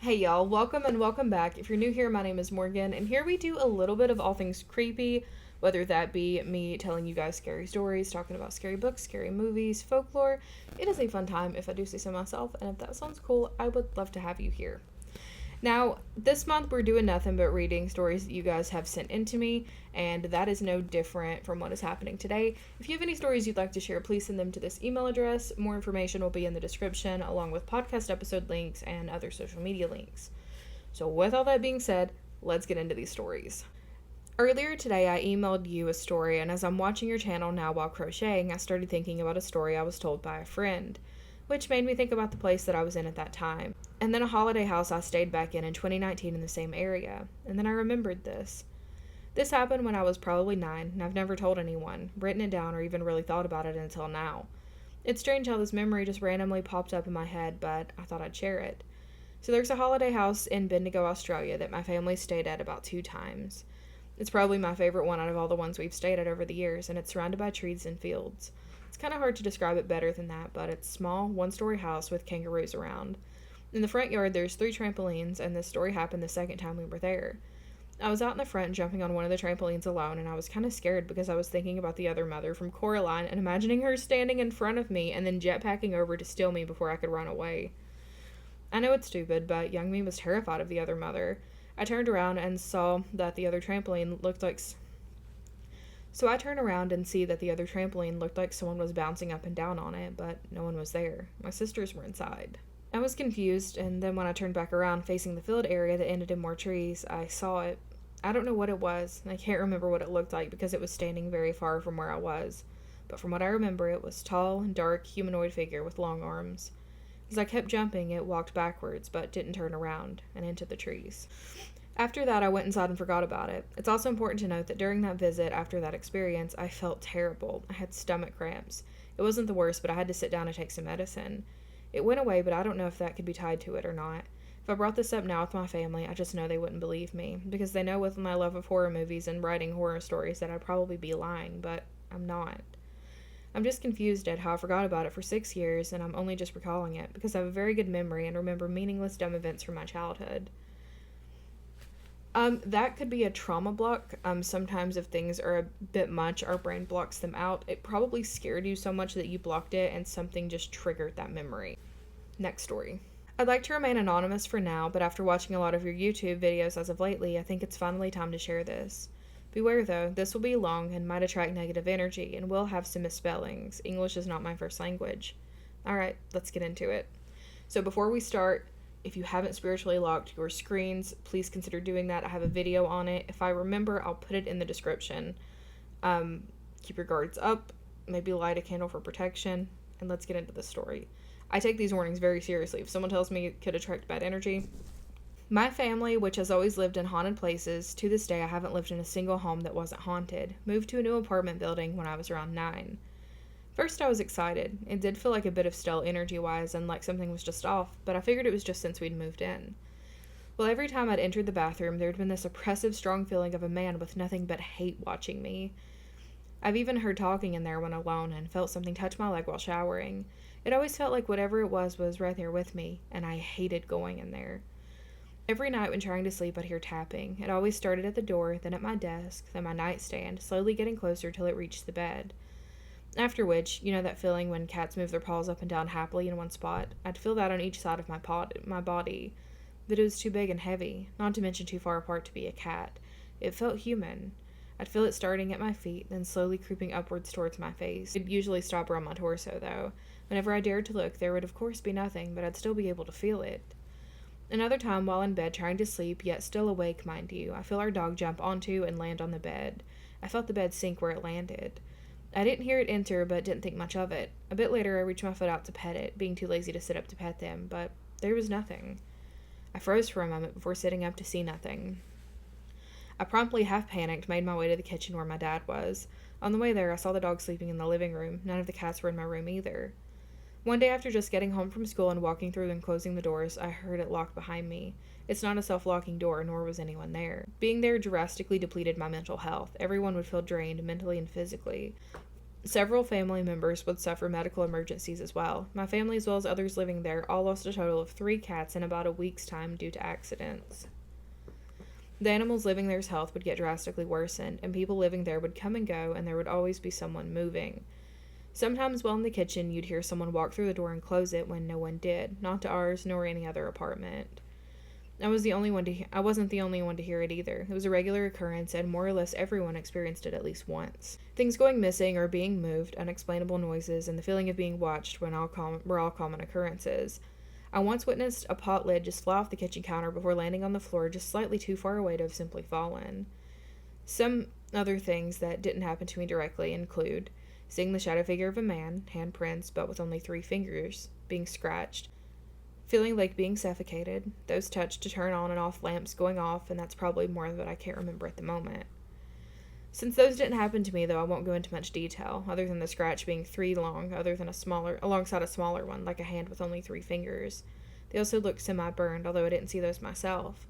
Hey y'all, welcome and welcome back. If you're new here, my name is Morgan, and here we do a little bit of all things creepy, whether that be me telling you guys scary stories, talking about scary books, scary movies, folklore. It is a fun time if I do say so myself, and if that sounds cool, I would love to have you here. Now, this month we're doing nothing but reading stories that you guys have sent in to me, and that is no different from what is happening today. If you have any stories you'd like to share, please send them to this email address. More information will be in the description, along with podcast episode links and other social media links. So, with all that being said, let's get into these stories. Earlier today, I emailed you a story, and as I'm watching your channel now while crocheting, I started thinking about a story I was told by a friend, which made me think about the place that I was in at that time. And then a holiday house I stayed back in 2019 in the same area. And then I remembered this. This happened when I was probably 9, and I've never told anyone, written it down, or even really thought about it until now. It's strange how this memory just randomly popped up in my head, but I thought I'd share it. So there's a holiday house in Bendigo, Australia that my family stayed at about 2 times. It's probably my favorite one out of all the ones we've stayed at over the years, and it's surrounded by trees and fields. It's kind of hard to describe it better than that, but it's a small, one-story house with kangaroos around. In the front yard, there's 3 trampolines, and this story happened the second time we were there. I was out in the front jumping on one of the trampolines alone, and I was kind of scared because I was thinking about the other mother from Coraline and imagining her standing in front of me and then jetpacking over to steal me before I could run away. I know it's stupid, but young me was terrified of the other mother. I turned around and saw that the other trampoline looked like So I turn around and see that the other trampoline looked like someone was bouncing up and down on it, but no one was there. My sisters were inside. I was confused, and then when I turned back around facing the field area that ended in more trees, I saw it. I don't know what it was, and I can't remember what it looked like because it was standing very far from where I was. But from what I remember, it was tall and dark humanoid figure with long arms. As I kept jumping, it walked backwards, but didn't turn around, and into the trees. After that, I went inside and forgot about it. It's also important to note that during that visit, after that experience, I felt terrible. I had stomach cramps. It wasn't the worst, but I had to sit down and take some medicine. It went away, but I don't know if that could be tied to it or not. If I brought this up now with my family, I just know they wouldn't believe me, because they know with my love of horror movies and writing horror stories that I'd probably be lying, but I'm not. I'm just confused at how I forgot about it for 6 years, and I'm only just recalling it, because I have a very good memory and remember meaningless dumb events from my childhood. That could be a trauma block. Sometimes if things are a bit much, our brain blocks them out. It probably scared you so much that you blocked it and something just triggered that memory. Next story. I'd like to remain anonymous for now, but after watching a lot of your YouTube videos as of lately, I think it's finally time to share this. Beware though, this will be long and might attract negative energy and will have some misspellings. English is not my first language. Alright, let's get into it. So before we start, if you haven't spiritually locked your screens, please consider doing that. I have a video on it. If I remember, I'll put it in the description. Keep your guards up, maybe light a candle for protection, and let's get into the story. I take these warnings very seriously. If someone tells me it could attract bad energy, my family, which has always lived in haunted places, to this day I haven't lived in a single home that wasn't haunted, moved to a new apartment building when I was around 9. First, I was excited. It did feel like a bit of stale energy-wise and like something was just off, but I figured it was just since we'd moved in. Well, every time I'd entered the bathroom, there'd been this oppressive, strong feeling of a man with nothing but hate watching me. I've even heard talking in there when alone and felt something touch my leg while showering. It always felt like whatever it was right there with me, and I hated going in there. Every night when trying to sleep, I'd hear tapping. It always started at the door, then at my desk, then my nightstand, slowly getting closer till it reached the bed. After which, you know that feeling when cats move their paws up and down happily in one spot? I'd feel that on each side of my body, but it was too big and heavy, not to mention too far apart to be a cat. It felt human. I'd feel it starting at my feet, then slowly creeping upwards towards my face. It'd usually stop around my torso, though. Whenever I dared to look, there would of course be nothing, but I'd still be able to feel it. Another time, while in bed trying to sleep, yet still awake, mind you, I feel our dog jump onto and land on the bed. I felt the bed sink where it landed. I didn't hear it enter, but didn't think much of it. A bit later, I reached my foot out to pet it, being too lazy to sit up to pet them, but there was nothing. I froze for a moment before sitting up to see nothing. I promptly, half panicked, made my way to the kitchen where my dad was. On the way there, I saw the dog sleeping in the living room. None of the cats were in my room either. One day after just getting home from school and walking through and closing the doors, I heard it lock behind me. It's not a self-locking door, nor was anyone there. Being there drastically depleted my mental health. Everyone would feel drained mentally and physically. Several family members would suffer medical emergencies as well. My family, as well as others living there, all lost a total of 3 cats in about a week's time due to accidents. The animals living there's health would get drastically worsened, and people living there would come and go, and there would always be someone moving. Sometimes while in the kitchen, you'd hear someone walk through the door and close it when no one did, not to ours nor any other apartment. I wasn't the only one to hear it either. It was a regular occurrence, and more or less everyone experienced it at least once. Things going missing or being moved, unexplainable noises, and the feeling of being watched were all common occurrences. I once witnessed a pot lid just fly off the kitchen counter before landing on the floor just slightly too far away to have simply fallen. Some other things that didn't happen to me directly include seeing the shadow figure of a man, handprints but with only 3 fingers, being scratched, feeling like being suffocated, those touched to turn on and off lamps going off, and that's probably more of what I can't remember at the moment. Since those didn't happen to me, though, I won't go into much detail, other than the scratch being 3 long, alongside a smaller one, like a hand with only 3 fingers. They also looked semi-burned, although I didn't see those myself.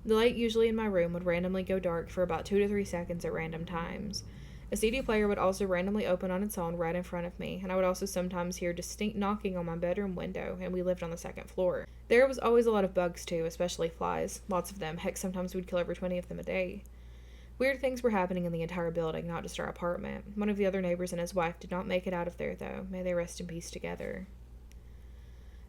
The light usually in my room would randomly go dark for about 2 to 3 seconds at random times. A CD player would also randomly open on its own right in front of me, and I would also sometimes hear distinct knocking on my bedroom window, and we lived on the 2nd floor. There was always a lot of bugs, too, especially flies. Lots of them. Heck, sometimes we'd kill over 20 of them a day. Weird things were happening in the entire building, not just our apartment. One of the other neighbors and his wife did not make it out of there, though. May they rest in peace together.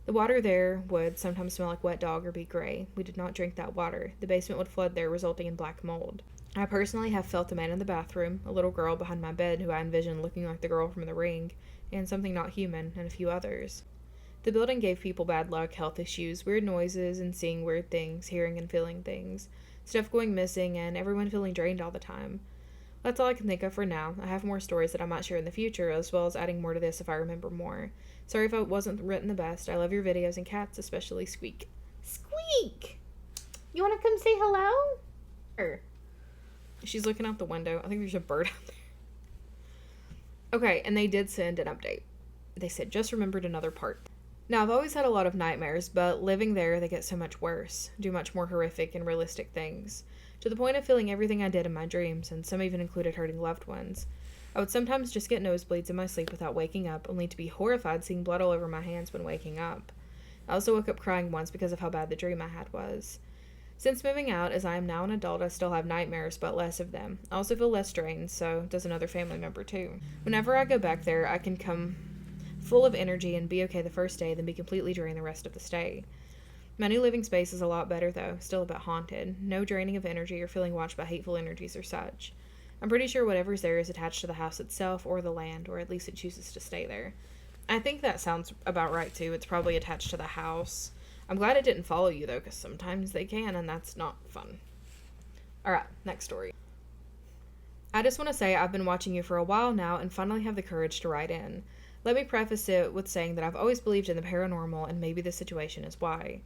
The water there would sometimes smell like wet dog or be gray. We did not drink that water. The basement would flood there, resulting in black mold. I personally have felt a man in the bathroom, a little girl behind my bed who I envisioned looking like the girl from The Ring, and something not human, and a few others. The building gave people bad luck, health issues, weird noises, and seeing weird things, hearing and feeling things, stuff going missing, and everyone feeling drained all the time. That's all I can think of for now. I have more stories that I might share in the future, as well as adding more to this if I remember more. Sorry if I wasn't written the best. I love your videos and cats, especially Squeak. Squeak! You want to come say hello? She's looking out the window. I think there's a bird out there. Okay, and they did send an update. They said, just remembered another part. Now, I've always had a lot of nightmares, but living there, they get so much worse. Do much more horrific and realistic things. To the point of feeling everything I did in my dreams, and some even included hurting loved ones. I would sometimes just get nosebleeds in my sleep without waking up, only to be horrified seeing blood all over my hands when waking up. I also woke up crying once because of how bad the dream I had was. Since moving out, as I am now an adult, I still have nightmares, but less of them. I also feel less drained, so does another family member too. Whenever I go back there, I can come full of energy and be okay the first day, then be completely drained the rest of the stay. My new living space is a lot better, though, still a bit haunted. No draining of energy or feeling watched by hateful energies or such. I'm pretty sure whatever's there is attached to the house itself or the land, or at least it chooses to stay there. I think that sounds about right, too. It's probably attached to the house. I'm glad it didn't follow you, though, because sometimes they can, and that's not fun. Alright, next story. I just want to say I've been watching you for a while now and finally have the courage to write in. Let me preface it with saying that I've always believed in the paranormal, and maybe this situation is why.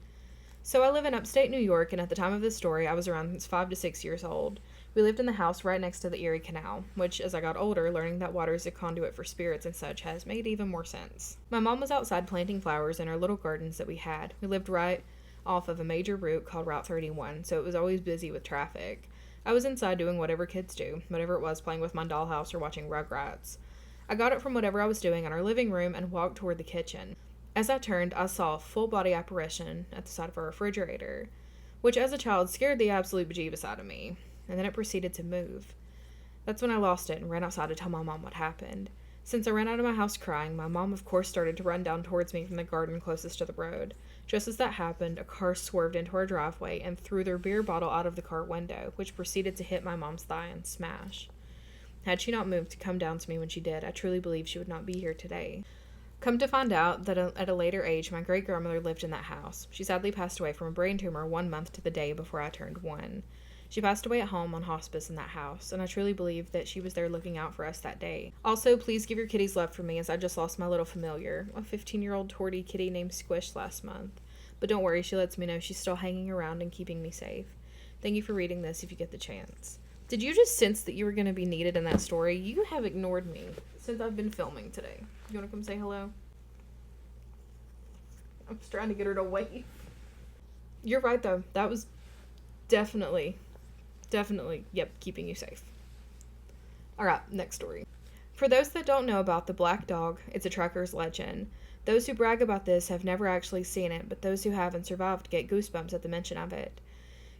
So I live in upstate New York, and at the time of this story, I was around 5 to 6 years old. We lived in the house right next to the Erie Canal, which, as I got older, learning that water is a conduit for spirits and such has made even more sense. My mom was outside planting flowers in our little gardens that we had. We lived right off of a major route called Route 31, so it was always busy with traffic. I was inside doing whatever kids do, whatever it was, playing with my dollhouse or watching Rugrats. I got up from whatever I was doing in our living room and walked toward the kitchen. As I turned, I saw a full-body apparition at the side of our refrigerator, which as a child scared the absolute bejeebus out of me, and then it proceeded to move. That's when I lost it and ran outside to tell my mom what happened. Since I ran out of my house crying, my mom of course started to run down towards me from the garden closest to the road. Just as that happened, a car swerved into our driveway and threw their beer bottle out of the car window, which proceeded to hit my mom's thigh and smash. Had she not moved to come down to me when she did, I truly believe she would not be here today. Come to find out that at a later age, my great-grandmother lived in that house. She sadly passed away from a brain tumor 1 month to the day before I turned 1. She passed away at home on hospice in that house, and I truly believe that she was there looking out for us that day. Also, please give your kitties love for me, as I just lost my little familiar, a 15-year-old tortie kitty named Squish last month. But don't worry, she lets me know she's still hanging around and keeping me safe. Thank you for reading this if you get the chance. Did you just sense that you were going to be needed in that story? You have ignored me since I've been filming today. You want to come say hello? I'm just trying to get her to wait. You're right, though. That was definitely, yep, keeping you safe. Alright, next story. For those that don't know about the black dog, it's a trucker's legend. Those who brag about this have never actually seen it, but those who have and survived get goosebumps at the mention of it.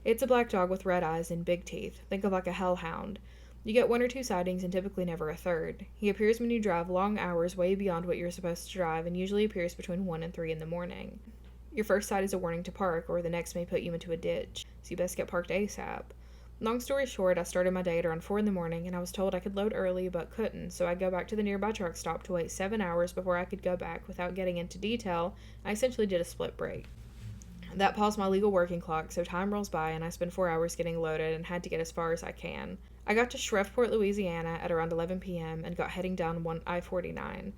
It's a black dog with red eyes and big teeth. Think of like a hellhound. You get 1 or 2 sightings and typically never a third. He appears when you drive long hours way beyond what you're supposed to drive and usually appears between 1 and 3 in the morning. Your first sight is a warning to park, or the next may put you into a ditch, so you best get parked ASAP. Long story short, I started my day at around 4 in the morning and I was told I could load early but couldn't, so I'd go back to the nearby truck stop to wait 7 hours before I could go back. Without getting into detail, I essentially did a split break. That paused my legal working clock, so time rolls by and I spend 4 hours getting loaded and had to get as far as I can. I got to Shreveport, Louisiana at around 11 p.m. and got heading down I-49.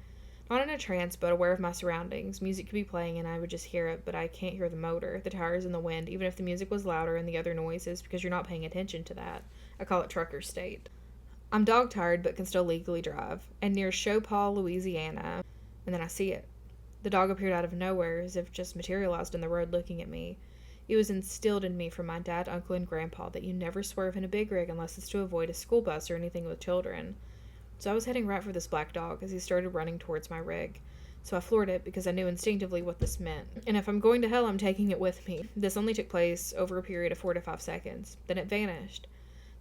Not in a trance, but aware of my surroundings. Music could be playing and I would just hear it, but I can't hear the motor, the tires, and the wind, even if the music was louder and the other noises, because you're not paying attention to that. I call it trucker state. I'm dog tired, but can still legally drive, and near Chopal, Louisiana, and then I see it. The dog appeared out of nowhere, as if just materialized in the road looking at me. It was instilled in me from my dad, uncle, and grandpa that you never swerve in a big rig unless it's to avoid a school bus or anything with children. So I was heading right for this black dog as he started running towards my rig. So I floored it because I knew instinctively what this meant. And if I'm going to hell, I'm taking it with me. This only took place over a period of 4 to 5 seconds. Then it vanished.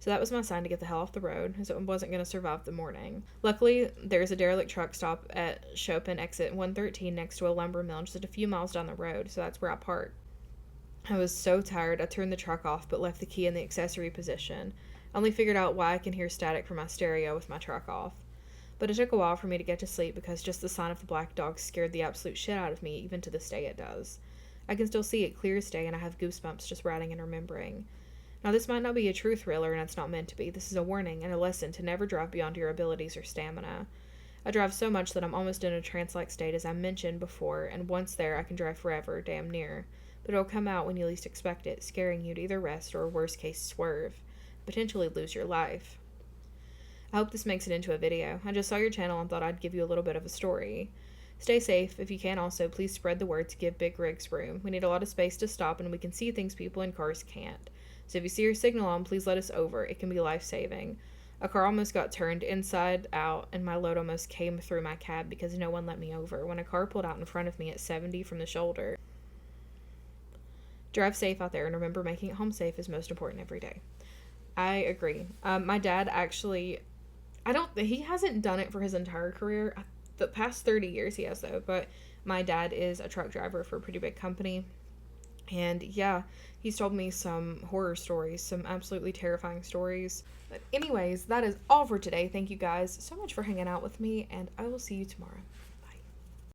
So that was my sign to get the hell off the road, as it wasn't going to survive the morning. Luckily, there's a derelict truck stop at Chopin exit 113 next to a lumber mill just a few miles down the road, so that's where I parked. I was so tired, I turned the truck off but left the key in the accessory position. I only figured out why I can hear static from my stereo with my truck off. But it took a while for me to get to sleep because just the sign of the black dog scared the absolute shit out of me, even to this day it does. I can still see it clear as day and I have goosebumps just writing and remembering. Now this might not be a true thriller and it's not meant to be. This is a warning and a lesson to never drive beyond your abilities or stamina. I drive so much that I'm almost in a trance-like state as I mentioned before, and once there I can drive forever, damn near. But it'll come out when you least expect it, scaring you to either rest or worst case swerve. Potentially lose your life. I hope this makes it into a video. I just saw your channel and thought I'd give you a little bit of a story. Stay safe. If you can also, please spread the word to give big rigs room. We need a lot of space to stop and we can see things people in cars can't. So if you see your signal on, please let us over. It can be life-saving. A car almost got turned inside out and my load almost came through my cab because no one let me over when a car pulled out in front of me at 70 from the shoulder. Drive safe out there and remember making it home safe is most important every day. I agree. My dad actually, he hasn't done it for his entire career. The past 30 years he has though, but my dad is a truck driver for a pretty big company. And yeah, he's told me some horror stories, some absolutely terrifying stories. But anyways, that is all for today. Thank you guys so much for hanging out with me, and I will see you tomorrow.